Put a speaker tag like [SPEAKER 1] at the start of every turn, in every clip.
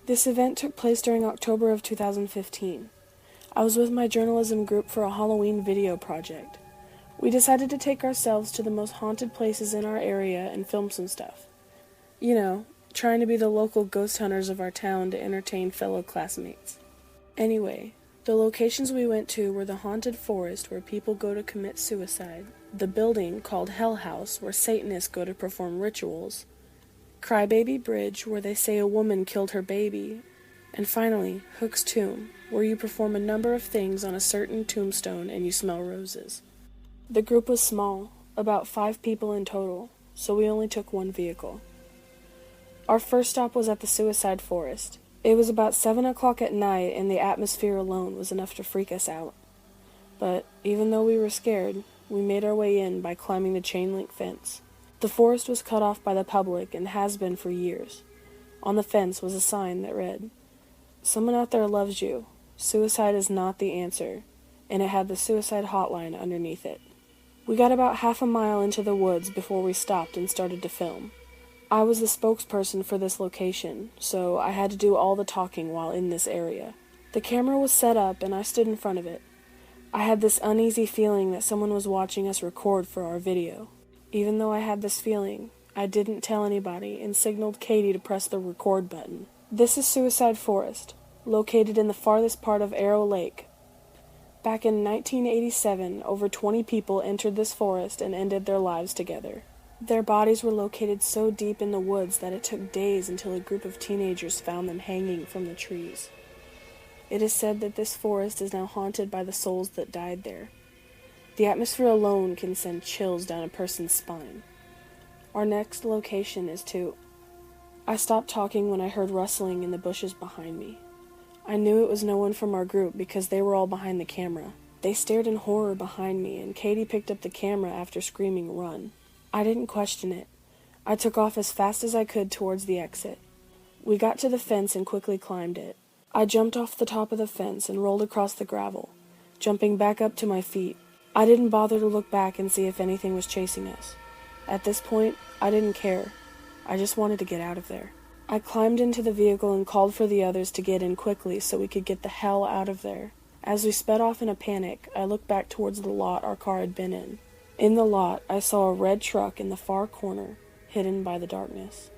[SPEAKER 1] This event took place during October of 2015. I was with my journalism group for a Halloween video project. We decided to take ourselves to the most haunted places in our area and film some stuff. You know, trying to be the local ghost hunters of our town to entertain fellow classmates. Anyway, the locations we went to were the haunted forest where people go to commit suicide, the building called Hell House where Satanists go to perform rituals, Crybaby Bridge where they say a woman killed her baby, and finally, Hook's Tomb, where you perform a number of things on a certain tombstone and you smell roses. The group was small, about 5 people in total, so we only took one vehicle. Our first stop was at the suicide forest. It was about 7 o'clock at night and the atmosphere alone was enough to freak us out. But even though we were scared, we made our way in by climbing the chain-link fence. The forest was cut off by the public and has been for years. On the fence was a sign that read, "Someone out there loves you. Suicide is not the answer," and it had the suicide hotline underneath it. We got about half a mile into the woods before we stopped and started to film. I was the spokesperson for this location, so I had to do all the talking while in this area. The camera was set up and I stood in front of it. I had this uneasy feeling that someone was watching us record for our video. Even though I had this feeling, I didn't tell anybody and signaled Katie to press the record button. This is Suicide Forest, located in the farthest part of Arrow Lake. Back in 1987, over 20 people entered this forest and ended their lives together. Their bodies were located so deep in the woods that it took days until a group of teenagers found them hanging from the trees. It is said that this forest is now haunted by the souls that died there. The atmosphere alone can send chills down a person's spine. Our next location is I stopped talking when I heard rustling in the bushes behind me. I knew it was no one from our group because they were all behind the camera. They stared in horror behind me, and Katie picked up the camera after screaming, "Run." I didn't question it. I took off as fast as I could towards the exit. We got to the fence and quickly climbed it. I jumped off the top of the fence and rolled across the gravel, jumping back up to my feet. I didn't bother to look back and see if anything was chasing us. At this point, I didn't care. I just wanted to get out of there. I climbed into the vehicle and called for the others to get in quickly so we could get the hell out of there. As we sped off in a panic, I looked back towards the lot our car had been in. In the lot, I saw a red truck in the far corner, hidden by the darkness.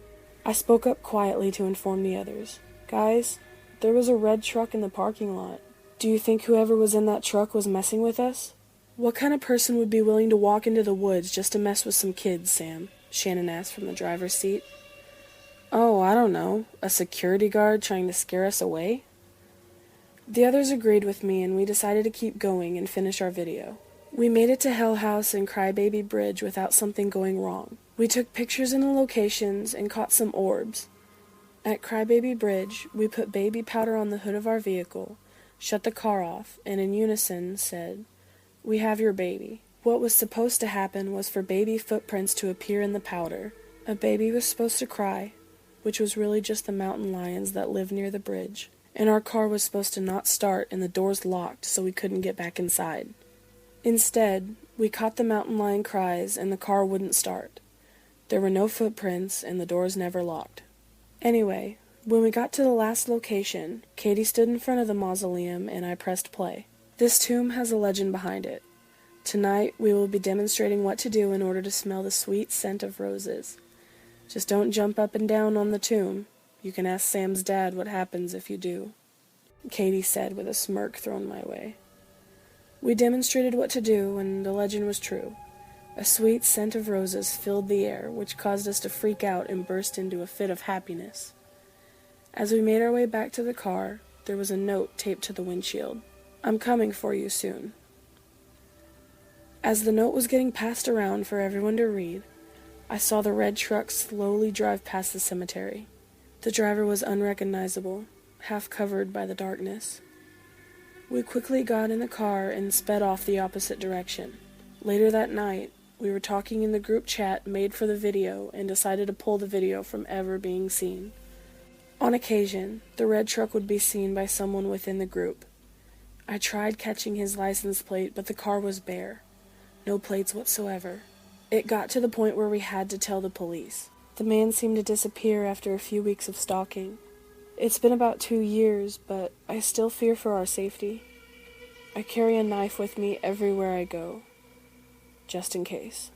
[SPEAKER 1] I spoke up quietly to inform the others. "Guys, there was a red truck in the parking lot. Do you think whoever was in that truck was messing with us?" "What kind of person would be willing to walk into the woods just to mess with some kids, Sam?" Shannon asked from the driver's seat. "Oh, I don't know. A security guard trying to scare us away?" The others agreed with me and we decided to keep going and finish our video. We made it to Hell House and Crybaby Bridge without something going wrong. We took pictures in the locations and caught some orbs. At Crybaby Bridge, we put baby powder on the hood of our vehicle, shut the car off, and in unison said, "We have your baby." What was supposed to happen was for baby footprints to appear in the powder. A baby was supposed to cry, which was really just the mountain lions that live near the bridge, and our car was supposed to not start and the doors locked so we couldn't get back inside. Instead, we caught the mountain lion cries and the car wouldn't start. There were no footprints and the doors never locked. Anyway, when we got to the last location, Katie stood in front of the mausoleum and I pressed play. This tomb has a legend behind it. Tonight, we will be demonstrating what to do in order to smell the sweet scent of roses. Just don't jump up and down on the tomb. You can ask Sam's dad what happens if you do," Katie said with a smirk thrown my way. We demonstrated what to do, and the legend was true. A sweet scent of roses filled the air, which caused us to freak out and burst into a fit of happiness. As we made our way back to the car, there was a note taped to the windshield. "I'm coming for you soon." As the note was getting passed around for everyone to read, I saw the red truck slowly drive past the cemetery. The driver was unrecognizable, half covered by the darkness. We quickly got in the car and sped off the opposite direction. Later that night, we were talking in the group chat made for the video and decided to pull the video from ever being seen. On occasion, the red truck would be seen by someone within the group. I tried catching his license plate, but the car was bare. No plates whatsoever. It got to the point where we had to tell the police. The man seemed to disappear after a few weeks of stalking. It's been about 2 years, but I still fear for our safety. I carry a knife with me everywhere I go, just in case.